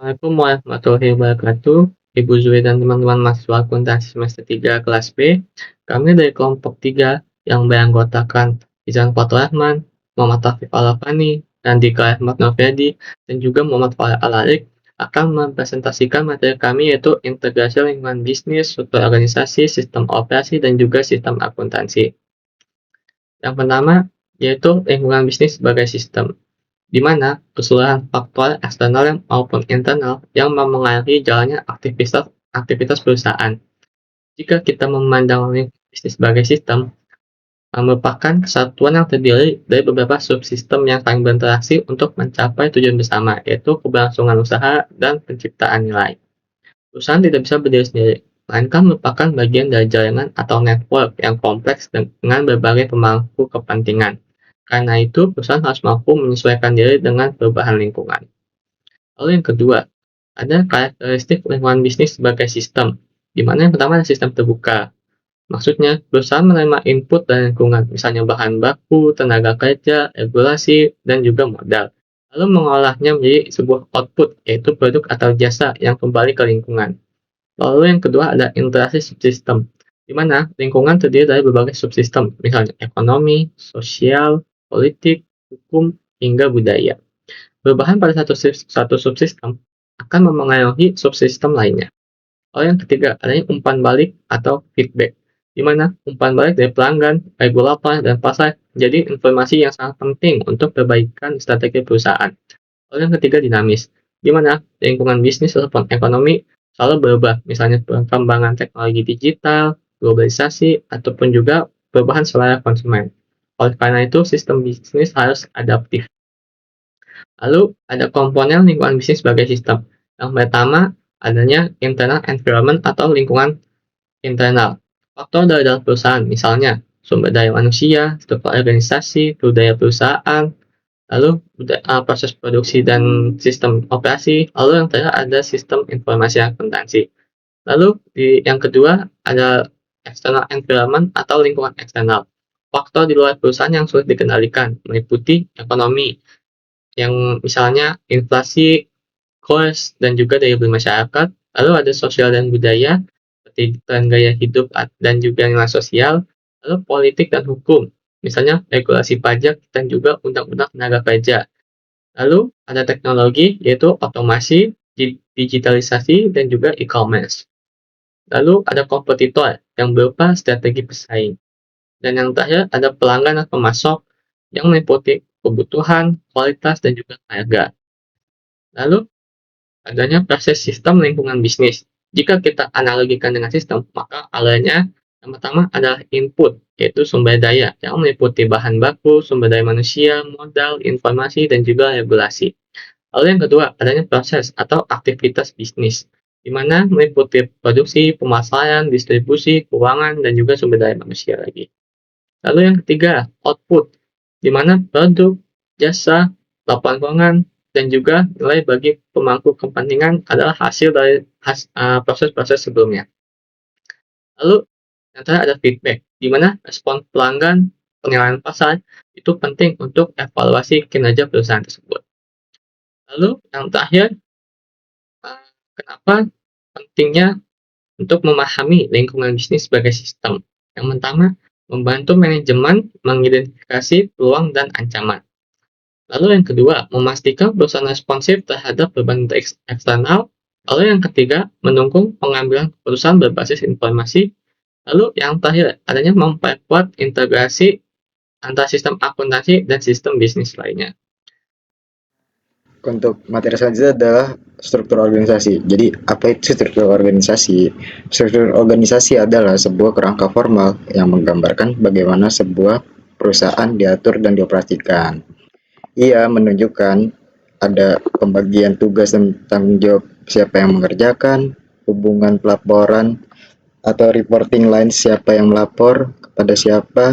Assalamualaikum warahmatullahi wabarakatuh. Ibu Zuri dan teman-teman mahasiswa akuntansi semester 3 kelas B. Kami dari kelompok 3 yang beranggotakan Izan Fathur Rahman, Muhammad Taufik Alafani, Andika Ahmad Noviadi, dan juga Muhammad Falah Alarik akan mempresentasikan materi kami yaitu integrasi lingkungan bisnis, struktur organisasi, sistem operasi, dan juga sistem akuntansi. Yang pertama yaitu lingkungan bisnis sebagai sistem, di mana keseluruhan faktor eksternal maupun internal yang memengaruhi jalannya aktivitas aktivitas perusahaan. Jika kita memandang lingkungan bisnis sebagai sistem, merupakan kesatuan yang terdiri dari beberapa subsistem yang saling berinteraksi untuk mencapai tujuan bersama, yaitu keberlangsungan usaha dan penciptaan nilai. Perusahaan tidak bisa berdiri sendiri, melainkan merupakan bagian dari jaringan atau network yang kompleks dengan berbagai pemangku kepentingan. Karena itu, perusahaan harus mampu menyesuaikan diri dengan perubahan lingkungan. Lalu yang kedua, ada karakteristik lingkungan bisnis sebagai sistem, di mana yang pertama adalah sistem terbuka. Maksudnya, perusahaan menerima input dari lingkungan, misalnya bahan baku, tenaga kerja, regulasi, dan juga modal. Lalu mengolahnya menjadi sebuah output, yaitu produk atau jasa yang kembali ke lingkungan. Lalu yang kedua ada interaksi subsistem, di mana lingkungan terdiri dari berbagai subsistem, misalnya ekonomi, sosial, politik, hukum, hingga budaya. Perubahan pada satu subsistem akan memengaruhi subsistem lainnya. Lalu yang ketiga, adanya umpan balik atau feedback, di mana umpan balik dari pelanggan, regulator, dan pasar jadi informasi yang sangat penting untuk perbaikan strategi perusahaan. Lalu yang ketiga, dinamis, di mana lingkungan bisnis ataupun ekonomi selalu berubah, misalnya perkembangan teknologi digital, globalisasi, ataupun juga perubahan selera konsumen. Oleh karena itu, sistem bisnis harus adaptif. Lalu, ada komponen lingkungan bisnis sebagai sistem. Yang pertama, adanya internal environment atau lingkungan internal. Faktor dari dalam perusahaan, misalnya sumber daya manusia, struktur organisasi, budaya perusahaan, lalu proses produksi dan sistem operasi, lalu yang terakhir ada sistem informasi akuntansi. Lalu yang kedua ada external environment atau lingkungan eksternal. Faktor di luar perusahaan yang sulit dikendalikan, meliputi ekonomi, yang misalnya inflasi, cost, dan juga daya beli masyarakat. Lalu ada sosial dan budaya, seperti tren gaya hidup dan juga nilai sosial. Lalu politik dan hukum, misalnya regulasi pajak dan juga undang-undang tenaga kerja. Lalu ada teknologi, yaitu otomasi, digitalisasi, dan juga e-commerce. Lalu ada kompetitor yang berupa strategi pesaing. Dan yang terakhir ada pelanggan dan pemasok yang meliputi kebutuhan, kualitas, dan juga harga. Lalu adanya proses sistem lingkungan bisnis. Jika kita analogikan dengan sistem, maka alurnya yang pertama adalah input, yaitu sumber daya yang meliputi bahan baku, sumber daya manusia, modal, informasi, dan juga regulasi. Lalu yang kedua, adanya proses atau aktivitas bisnis, di mana meliputi produksi, pemasaran, distribusi, keuangan, dan juga sumber daya manusia lagi. Lalu yang ketiga, output, di mana produk, jasa, laporan keuangan, dan juga nilai bagi pemangku kepentingan adalah hasil dari proses-proses sebelumnya. Lalu yang terakhir ada feedback, di mana respon pelanggan, penilaian pasar, itu penting untuk evaluasi kinerja perusahaan tersebut. Lalu yang terakhir, kenapa pentingnya untuk memahami lingkungan bisnis sebagai sistem? Yang pertama, membantu manajemen mengidentifikasi peluang dan ancaman. Lalu yang kedua, memastikan perusahaan responsif terhadap beban eksternal. Lalu yang ketiga, mendukung pengambilan keputusan berbasis informasi. Lalu yang terakhir, adanya memperkuat integrasi antara sistem akuntansi dan sistem bisnis lainnya. Untuk materi selanjutnya adalah struktur organisasi. Jadi, apa itu struktur organisasi? Struktur organisasi adalah sebuah kerangka formal yang menggambarkan bagaimana sebuah perusahaan diatur dan dioperasikan. Ia menunjukkan ada pembagian tugas dan tanggung jawab siapa yang mengerjakan, hubungan pelaporan atau reporting line siapa yang melapor kepada siapa,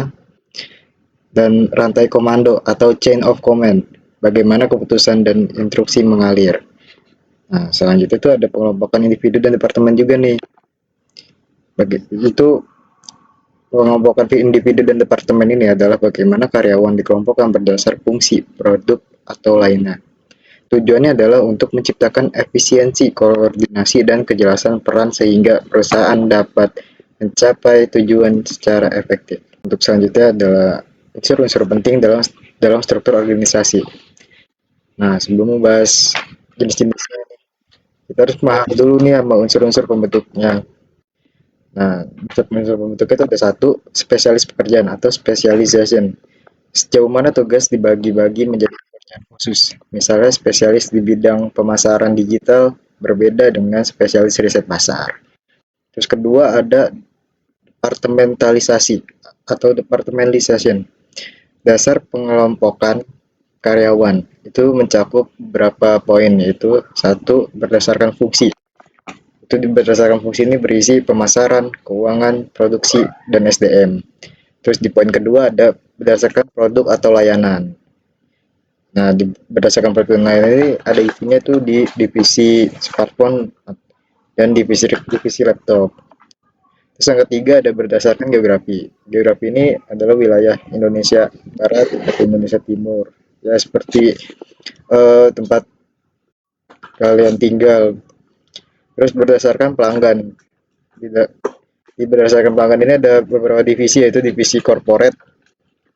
dan rantai komando atau chain of command, bagaimana keputusan dan instruksi mengalir. Nah, selanjutnya itu ada pengelompokan individu dan departemen juga nih. Itu pengelompokan individu dan departemen ini adalah bagaimana karyawan dikelompokkan berdasar fungsi, produk, atau lainnya. Tujuannya adalah untuk menciptakan efisiensi, koordinasi, dan kejelasan peran sehingga perusahaan dapat mencapai tujuan secara efektif. Untuk selanjutnya adalah unsur-unsur penting dalam struktur organisasi. Nah, sebelum membahas jenis-jenisnya, kita harus paham dulu nih sama unsur-unsur pembentuknya. Nah, unsur-unsur pembentuknya itu ada satu, spesialis pekerjaan atau specialization. Sejauh mana tugas dibagi-bagi menjadi pekerjaan khusus. Misalnya spesialis di bidang pemasaran digital berbeda dengan spesialis riset pasar. Terus kedua ada departementalisasi atau departmentalization. Dasar pengelompokan karyawan itu mencakup beberapa poin, yaitu satu berdasarkan fungsi. Itu berdasarkan fungsi ini berisi pemasaran, keuangan, produksi, dan SDM. Terus di poin kedua ada berdasarkan produk atau layanan. Nah, berdasarkan produk dan layanan ini ada isinya tuh di divisi smartphone dan divisi laptop. Terus yang ketiga ada berdasarkan geografi. Geografi ini adalah wilayah Indonesia Barat atau Indonesia Timur. Ya seperti tempat kalian tinggal. Terus berdasarkan pelanggan. Di berdasarkan pelanggan ini ada beberapa divisi, yaitu divisi corporate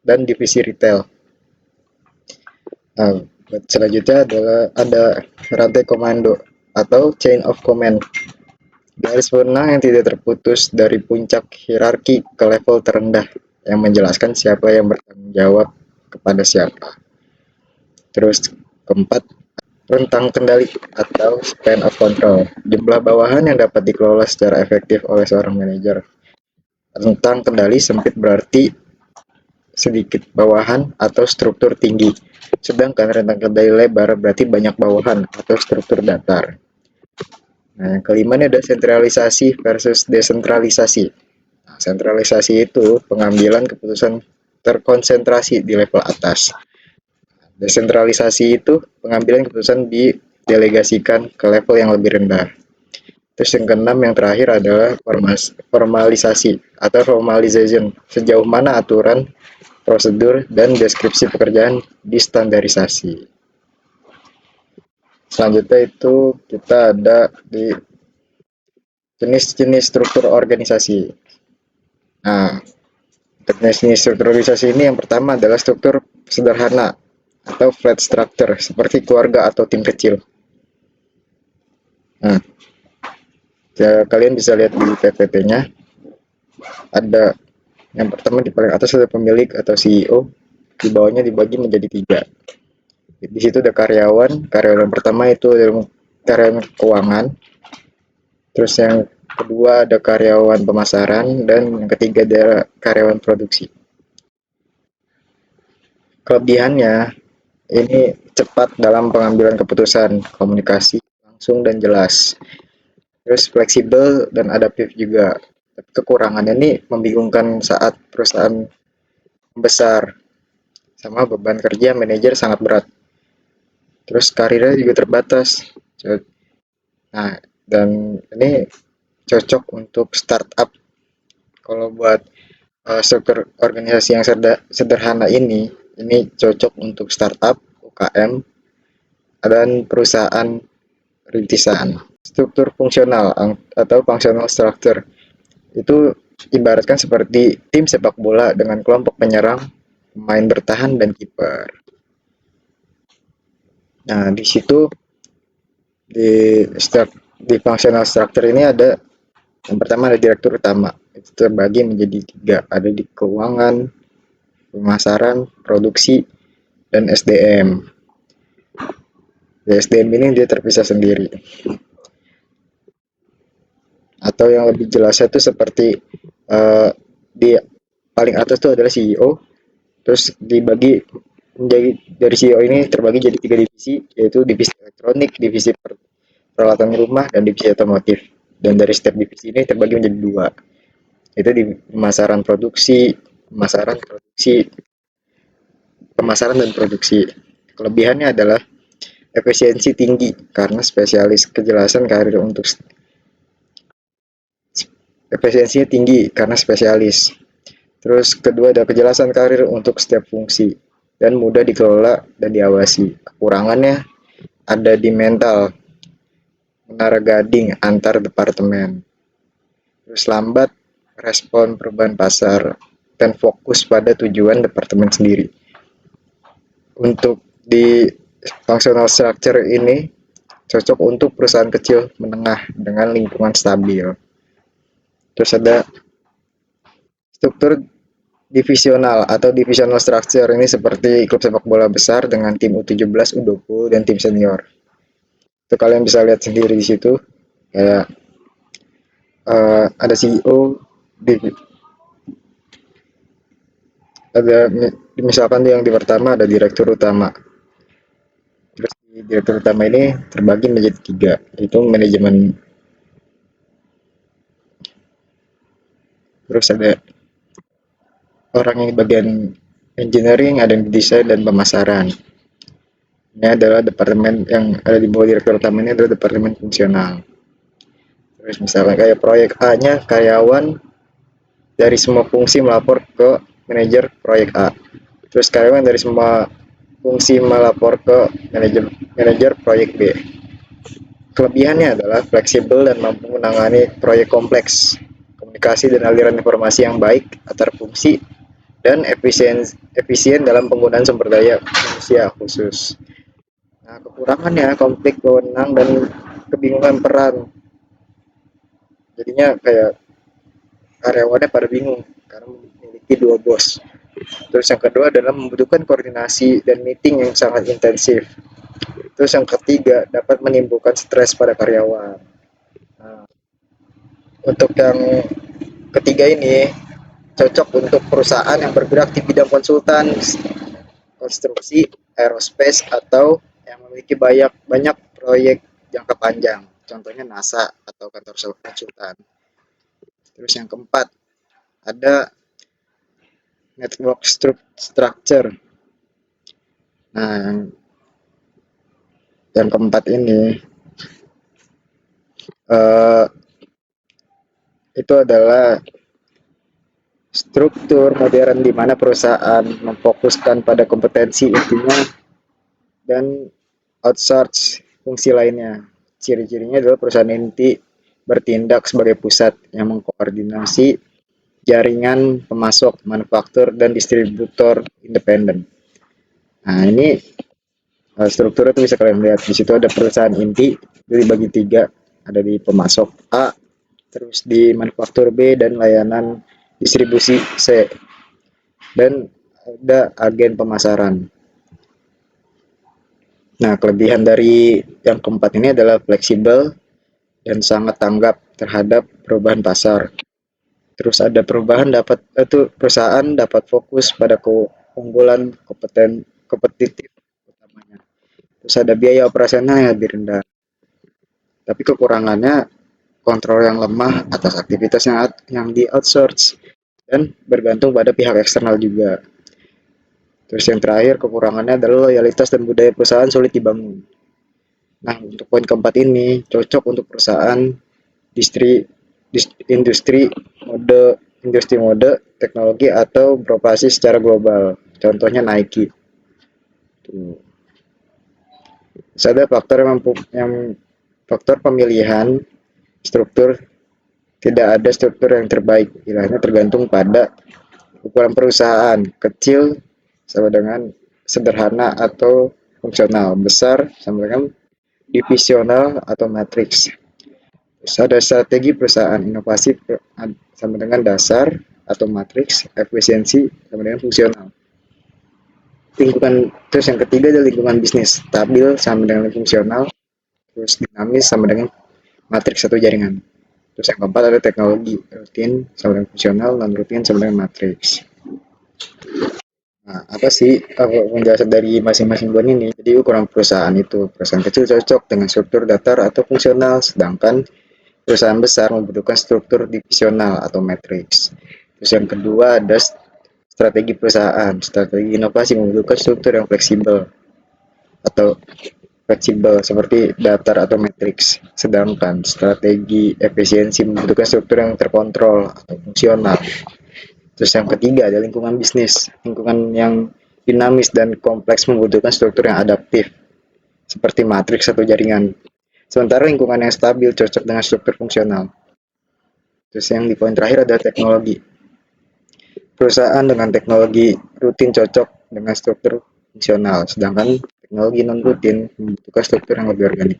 dan divisi retail. Nah, selanjutnya adalah ada rantai komando atau chain of command. Garis benang yang tidak terputus dari puncak hierarki ke level terendah yang menjelaskan siapa yang bertanggung jawab kepada siapa. Terus keempat, rentang kendali atau span of control. Jumlah bawahan yang dapat dikelola secara efektif oleh seorang manajer. Rentang kendali sempit berarti sedikit bawahan atau struktur tinggi. Sedangkan rentang kendali lebar berarti banyak bawahan atau struktur datar. Nah, yang kelima ini ada sentralisasi versus desentralisasi. Nah, sentralisasi itu pengambilan keputusan terkonsentrasi di level atas. Desentralisasi itu pengambilan keputusan didelegasikan ke level yang lebih rendah. Terus yang keenam yang terakhir adalah formalisasi atau formalization. Sejauh mana aturan, prosedur, dan deskripsi pekerjaan distandarisasi. Selanjutnya itu kita ada di jenis-jenis struktur organisasi. Nah, jenis struktur organisasi ini yang pertama adalah struktur sederhana atau flat structure seperti keluarga atau tim kecil. Nah, ya, kalian bisa lihat di PPT-nya ada yang pertama di paling atas ada pemilik atau CEO, di bawahnya dibagi menjadi 3. Di situ ada karyawan pertama itu adalah karyawan keuangan, terus yang kedua ada karyawan pemasaran, dan yang ketiga adalah karyawan produksi. Kelebihannya ini cepat dalam pengambilan keputusan, komunikasi langsung dan jelas, terus fleksibel dan adaptif juga. Kekurangannya ini membingungkan saat perusahaan besar, sama beban kerja manajer sangat berat. Terus karirnya juga terbatas. Nah, dan ini cocok untuk startup. Kalau buat struktur organisasi yang sederhana ini cocok untuk startup, UKM, dan perusahaan rintisan. Struktur fungsional atau functional structure itu ibaratkan seperti tim sepak bola dengan kelompok penyerang, pemain bertahan, dan kiper. Nah, di situ di functional structure ini ada yang pertama ada direktur utama, itu terbagi menjadi 3, ada di keuangan, pemasaran, produksi, dan SDM. Di SDM ini dia terpisah sendiri. Atau yang lebih jelasnya itu seperti di paling atas itu adalah CEO, terus dibagi menjadi dari CEO ini terbagi jadi 3 divisi, yaitu divisi elektronik, divisi peralatan rumah, dan divisi otomotif. Dan dari setiap divisi ini terbagi menjadi 2, itu di pemasaran dan produksi. Kelebihannya adalah efisiensi tinggi karena spesialis, kejelasan karir untuk efisiensinya tinggi karena spesialis. Terus kedua ada kejelasan karir untuk setiap fungsi dan mudah dikelola dan diawasi. Kekurangannya ada di mental, menara gading antar departemen. Terus lambat respon perubahan pasar dan fokus pada tujuan departemen sendiri. Untuk di functional structure ini cocok untuk perusahaan kecil menengah dengan lingkungan stabil. Terus ada struktur divisional atau divisional structure, ini seperti klub sepak bola besar dengan tim U17, U20 dan tim senior. Itu kalian bisa lihat sendiri di situ. Kayak ada CEO, ada misalkan yang di pertama ada direktur utama. Terus di direktur utama ini terbagi menjadi 3, itu manajemen. Terus ada orang yang di bagian engineering, ada yang di desain dan pemasaran. Ini adalah departemen yang ada di bawah direktur utama, ini adalah departemen fungsional. Terus misalnya kayak proyek A-nya karyawan dari semua fungsi melapor ke manajer proyek A. Terus karyawan dari semua fungsi melapor ke manajer proyek B. Kelebihannya adalah fleksibel dan mampu menangani proyek kompleks, komunikasi dan aliran informasi yang baik antar fungsi, dan efisien dalam penggunaan sumber daya manusia khusus. Nah, kekurangannya konflik wewenang dan kebingungan peran. Jadinya kayak karyawannya pada bingung karena memiliki 2 bos. Terus yang kedua adalah membutuhkan koordinasi dan meeting yang sangat intensif. Terus yang ketiga dapat menimbulkan stres pada karyawan. Nah, untuk yang ketiga ini cocok untuk perusahaan yang bergerak di bidang konsultan, konstruksi, aerospace, atau yang memiliki banyak proyek jangka panjang. Contohnya NASA atau kantor konsultan. Terus yang keempat, ada network structure. Nah, yang keempat ini itu adalah struktur modern di mana perusahaan memfokuskan pada kompetensi intinya dan outsource fungsi lainnya. Ciri-cirinya adalah perusahaan inti bertindak sebagai pusat yang mengkoordinasi jaringan pemasok, manufaktur, dan distributor independen. Nah, ini struktur itu bisa kalian lihat. Di situ ada perusahaan inti, itu dibagi 3. Ada di pemasok A, terus di manufaktur B, dan layanan distribusi C. Dan ada agen pemasaran. Nah, kelebihan dari yang keempat ini adalah fleksibel dan sangat tanggap terhadap perubahan pasar. Terus ada perusahaan dapat fokus pada keunggulan kompetitif utamanya. Terus ada biaya operasional yang lebih rendah. Tapi kekurangannya kontrol yang lemah atas aktivitas yang di outsource dan bergantung pada pihak eksternal juga. Terus yang terakhir kekurangannya adalah loyalitas dan budaya perusahaan sulit dibangun. Nah, untuk poin keempat ini cocok untuk perusahaan industri mode teknologi atau beroperasi secara global. Contohnya Nike. Tuh. Ada faktor pemilihan struktur, tidak ada struktur yang terbaik. Pilihannya tergantung pada ukuran perusahaan, kecil sama dengan sederhana atau fungsional, besar sama dengan divisional atau matriks. Terus ada strategi perusahaan, inovasi sama dengan dasar atau matriks, efisiensi sama dengan fungsional. Terus yang ketiga adalah lingkungan bisnis, stabil sama dengan fungsional, terus dinamis sama dengan matriks atau jaringan. Terus yang keempat ada teknologi, rutin sama dengan fungsional, non rutin sama dengan matriks. Nah, apa sih penjelasan dari masing-masing poin ini? Jadi ukuran perusahaan itu, perusahaan kecil cocok dengan struktur datar atau fungsional, sedangkan perusahaan besar membutuhkan struktur divisional atau matriks. Terus yang kedua ada strategi perusahaan, strategi inovasi membutuhkan struktur yang fleksibel seperti datar atau matriks, sedangkan strategi efisiensi membutuhkan struktur yang terkontrol atau fungsional. Terus yang ketiga ada lingkungan bisnis, lingkungan yang dinamis dan kompleks membutuhkan struktur yang adaptif, seperti matriks atau jaringan. Sementara lingkungan yang stabil cocok dengan struktur fungsional. Terus yang di poin terakhir ada teknologi. Perusahaan dengan teknologi rutin cocok dengan struktur fungsional, sedangkan teknologi non-rutin membutuhkan struktur yang lebih organik.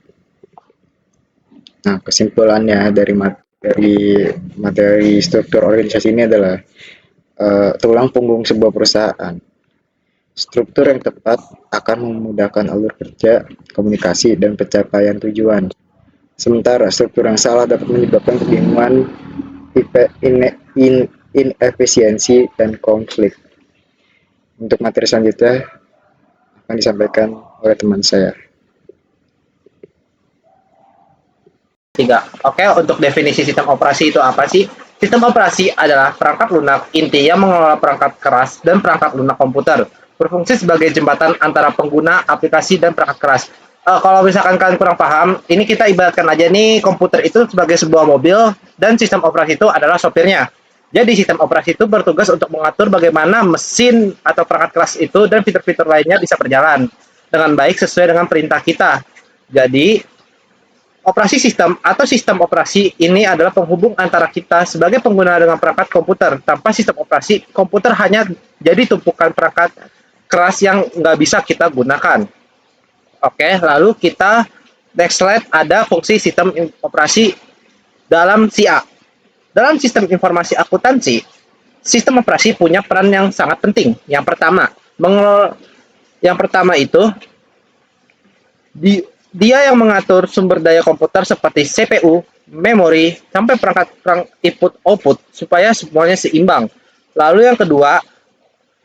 Nah, kesimpulannya dari materi struktur organisasi ini adalah tulang punggung sebuah perusahaan. Struktur yang tepat akan memudahkan alur kerja, komunikasi, dan pencapaian tujuan. Sementara struktur yang salah dapat menyebabkan kebingungan, inefisiensi, dan konflik. Untuk materi selanjutnya akan disampaikan oleh teman saya. 3. Oke, untuk definisi sistem operasi itu apa sih? Sistem operasi adalah perangkat lunak inti yang mengelola perangkat keras dan perangkat lunak komputer. Berfungsi sebagai jembatan antara pengguna, aplikasi, dan perangkat keras. Kalau misalkan kalian kurang paham, ini kita ibaratkan aja nih komputer itu sebagai sebuah mobil dan sistem operasi itu adalah sopirnya. Jadi sistem operasi itu bertugas untuk mengatur bagaimana mesin atau perangkat keras itu dan fitur-fitur lainnya bisa berjalan dengan baik sesuai dengan perintah kita. Jadi operasi sistem atau sistem operasi ini adalah penghubung antara kita sebagai pengguna dengan perangkat komputer. Tanpa sistem operasi, komputer hanya jadi tumpukan perangkat keras yang nggak bisa kita gunakan. Oke, lalu kita next slide ada fungsi sistem operasi dalam SIA. Dalam sistem informasi akuntansi, sistem operasi punya peran yang sangat penting. Yang pertama itu dia yang mengatur sumber daya komputer seperti CPU, memori, sampai perangkat input-output supaya semuanya seimbang. Lalu yang kedua,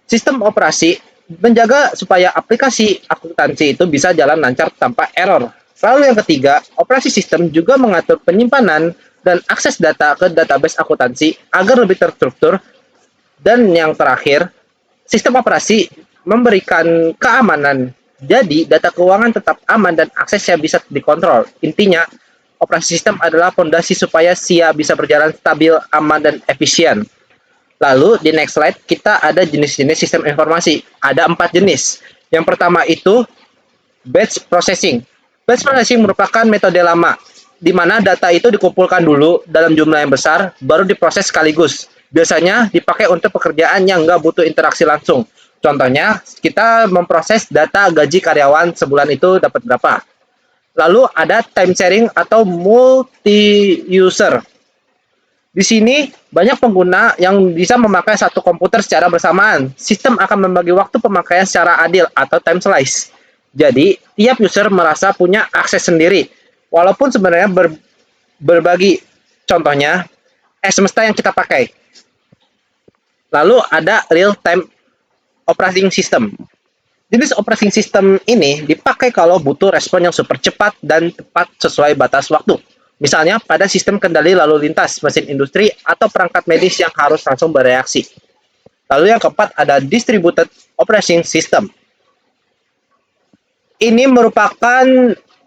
sistem operasi menjaga supaya aplikasi akuntansi itu bisa jalan lancar tanpa error. Lalu yang ketiga, operasi sistem juga mengatur penyimpanan dan akses data ke database akuntansi agar lebih terstruktur. Dan yang terakhir, sistem operasi memberikan keamanan. Jadi, data keuangan tetap aman dan aksesnya bisa dikontrol. Intinya, operasi sistem adalah fondasi supaya SIA bisa berjalan stabil, aman, dan efisien. Lalu, di next slide, kita ada jenis-jenis sistem informasi. Ada 4 jenis. Yang pertama itu, batch processing. Batch processing merupakan metode lama, di mana data itu dikumpulkan dulu dalam jumlah yang besar, baru diproses sekaligus. Biasanya dipakai untuk pekerjaan yang nggak butuh interaksi langsung. Contohnya, kita memproses data gaji karyawan sebulan itu dapat berapa. Lalu ada time sharing atau multi-user. Di sini, banyak pengguna yang bisa memakai satu komputer secara bersamaan. Sistem akan membagi waktu pemakaian secara adil atau time slice. Jadi, tiap user merasa punya akses sendiri. Walaupun sebenarnya berbagi. Contohnya, semesta yang kita pakai. Lalu ada real-time operating system. Jenis operating system ini dipakai kalau butuh respon yang super cepat dan tepat sesuai batas waktu. Misalnya pada sistem kendali lalu lintas, mesin industri, atau perangkat medis yang harus langsung bereaksi. Lalu yang keempat ada distributed operating system. Ini merupakan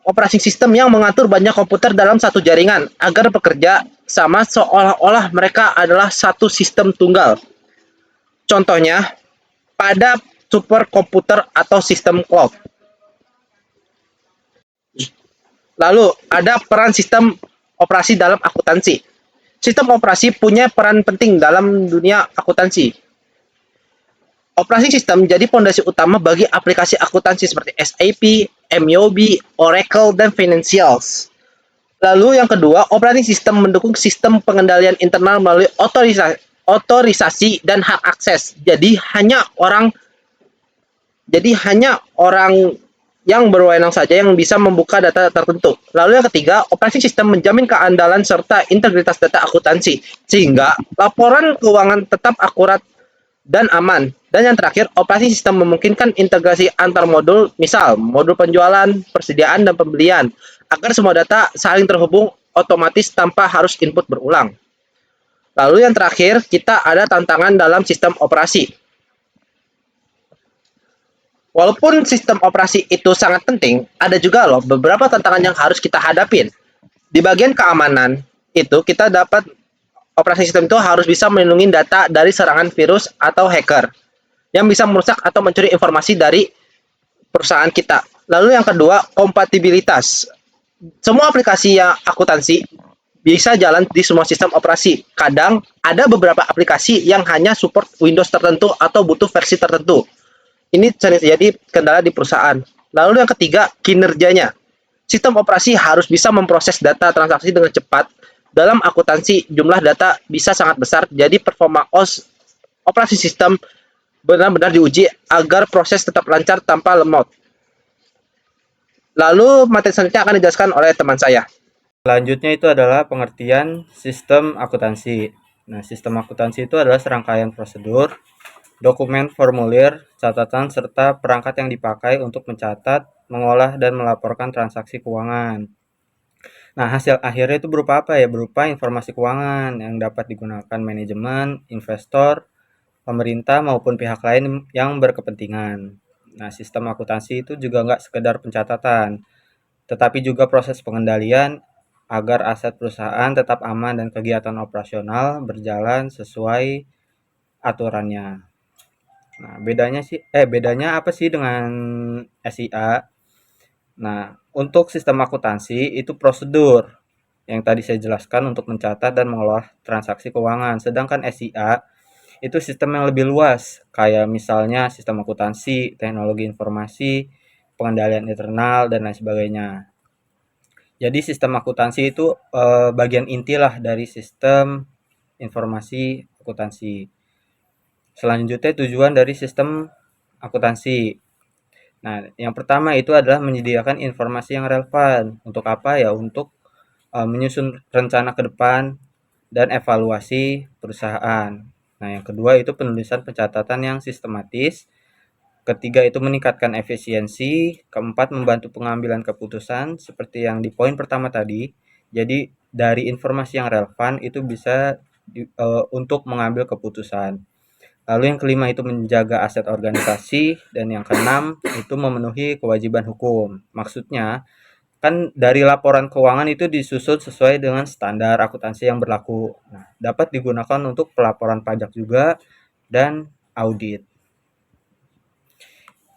operating system yang mengatur banyak komputer dalam satu jaringan agar bekerja sama seolah-olah mereka adalah satu sistem tunggal. Contohnya, pada superkomputer atau sistem cloud. Lalu, ada peran sistem operasi dalam akuntansi. Sistem operasi punya peran penting dalam dunia akuntansi. Operasi sistem jadi fondasi utama bagi aplikasi akuntansi seperti SAP, MYOB, Oracle, dan Financials. Lalu yang kedua, operating system mendukung sistem pengendalian internal melalui otorisasi dan hak akses. Jadi hanya orang yang berwenang saja yang bisa membuka data tertentu. Lalu yang ketiga, operasi sistem menjamin keandalan serta integritas data akuntansi sehingga laporan keuangan tetap akurat dan aman. Dan yang terakhir, operasi sistem memungkinkan integrasi antar modul, misal modul penjualan, persediaan, dan pembelian, agar semua data saling terhubung otomatis tanpa harus input berulang. Lalu yang terakhir, kita ada tantangan dalam sistem operasi. Walaupun sistem operasi itu sangat penting, ada juga loh beberapa tantangan yang harus kita hadapin. Di bagian keamanan, itu kita dapat operasi sistem itu harus bisa melindungi data dari serangan virus atau hacker yang bisa merusak atau mencuri informasi dari perusahaan kita. Lalu yang kedua, kompatibilitas. Semua aplikasi yang akuntansi bisa jalan di semua sistem operasi. Kadang ada beberapa aplikasi yang hanya support Windows tertentu atau butuh versi tertentu. Ini sering terjadi kendala di perusahaan. Lalu yang ketiga, kinerjanya. Sistem operasi harus bisa memproses data transaksi dengan cepat. Dalam akuntansi, jumlah data bisa sangat besar, jadi performa operasi sistem benar-benar diuji agar proses tetap lancar tanpa lemot. Lalu materi selanjutnya akan dijelaskan oleh teman saya. Selanjutnya itu adalah pengertian sistem akuntansi. Nah, sistem akuntansi itu adalah serangkaian prosedur, dokumen, formulir, catatan, serta perangkat yang dipakai untuk mencatat, mengolah, dan melaporkan transaksi keuangan. Nah, hasil akhirnya itu berupa apa ya? Berupa informasi keuangan yang dapat digunakan manajemen, investor, pemerintah, maupun pihak lain yang berkepentingan. Nah, sistem akuntansi itu juga nggak sekedar pencatatan, tetapi juga proses pengendalian agar aset perusahaan tetap aman dan kegiatan operasional berjalan sesuai aturannya. Nah, bedanya apa sih dengan SIA? Nah, untuk sistem akuntansi itu prosedur yang tadi saya jelaskan untuk mencatat dan mengelola transaksi keuangan. Sedangkan SIA itu sistem yang lebih luas, kayak misalnya sistem akuntansi, teknologi informasi, pengendalian internal, dan lain sebagainya. Jadi sistem akuntansi itu bagian inti lah dari sistem informasi akuntansi. Selanjutnya tujuan dari sistem akuntansi. Nah, yang pertama itu adalah menyediakan informasi yang relevan. Untuk apa ya? Untuk menyusun rencana ke depan dan evaluasi perusahaan. Nah, yang kedua itu penulisan pencatatan yang sistematis. Ketiga itu meningkatkan efisiensi. Keempat membantu pengambilan keputusan seperti yang di poin pertama tadi. Jadi dari informasi yang relevan itu bisa untuk mengambil keputusan. Lalu yang kelima itu menjaga aset organisasi, dan yang keenam itu memenuhi kewajiban hukum. Maksudnya kan dari laporan keuangan itu disusun sesuai dengan standar akuntansi yang berlaku. Nah, dapat digunakan untuk pelaporan pajak juga dan audit.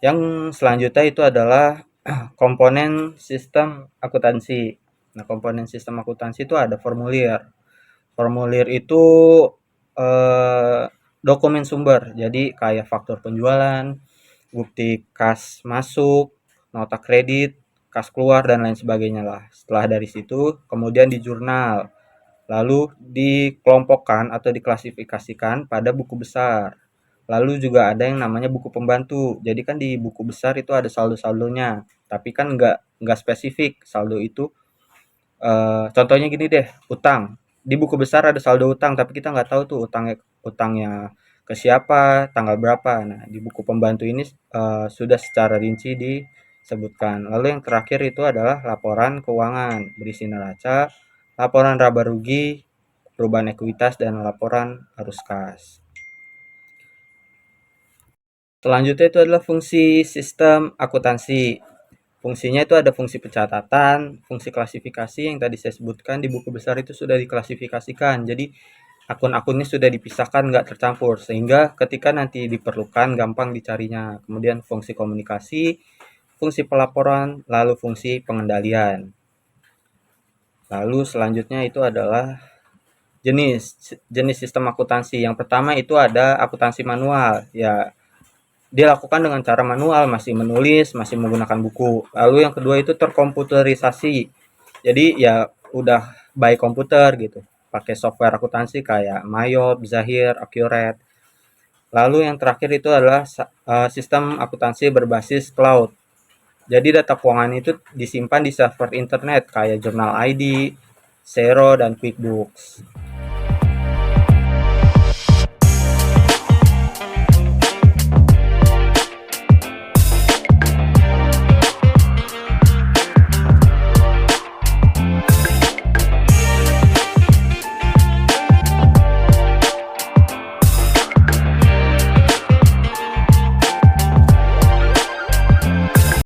Yang selanjutnya itu adalah komponen sistem akuntansi. Nah, komponen sistem akuntansi itu ada formulir. Formulir itu dokumen sumber, jadi kayak faktur penjualan, bukti kas masuk, nota kredit, kas keluar, dan lain sebagainya lah. Setelah dari situ, kemudian di jurnal, lalu dikelompokkan atau diklasifikasikan pada buku besar. Lalu juga ada yang namanya buku pembantu. Jadi kan di buku besar itu ada saldo-saldonya, tapi kan nggak spesifik saldo itu. Contohnya gini deh, utang. Di buku besar ada saldo utang, tapi kita nggak tahu tuh utangnya ke siapa, tanggal berapa. Nah, di buku pembantu ini sudah secara rinci disebutkan. Lalu yang terakhir itu adalah laporan keuangan, berisi neraca, laporan laba rugi, perubahan ekuitas, dan laporan arus kas. Selanjutnya itu adalah fungsi sistem akuntansi. Fungsinya itu ada fungsi pencatatan, fungsi klasifikasi yang tadi saya sebutkan di buku besar itu sudah diklasifikasikan. Jadi akun-akunnya sudah dipisahkan, nggak tercampur, sehingga ketika nanti diperlukan gampang dicarinya. Kemudian fungsi komunikasi, fungsi pelaporan, lalu fungsi pengendalian. Lalu selanjutnya itu adalah jenis sistem akuntansi. Yang pertama itu ada akuntansi manual, ya dilakukan dengan cara manual, masih menulis, masih menggunakan buku. Lalu yang kedua itu terkomputerisasi. Jadi ya udah by komputer gitu. Pakai software akuntansi kayak Mayop, Zahir, Accurate. Lalu yang terakhir itu adalah sistem akuntansi berbasis cloud. Jadi data keuangan itu disimpan di server internet kayak Journal ID, Xero, dan QuickBooks.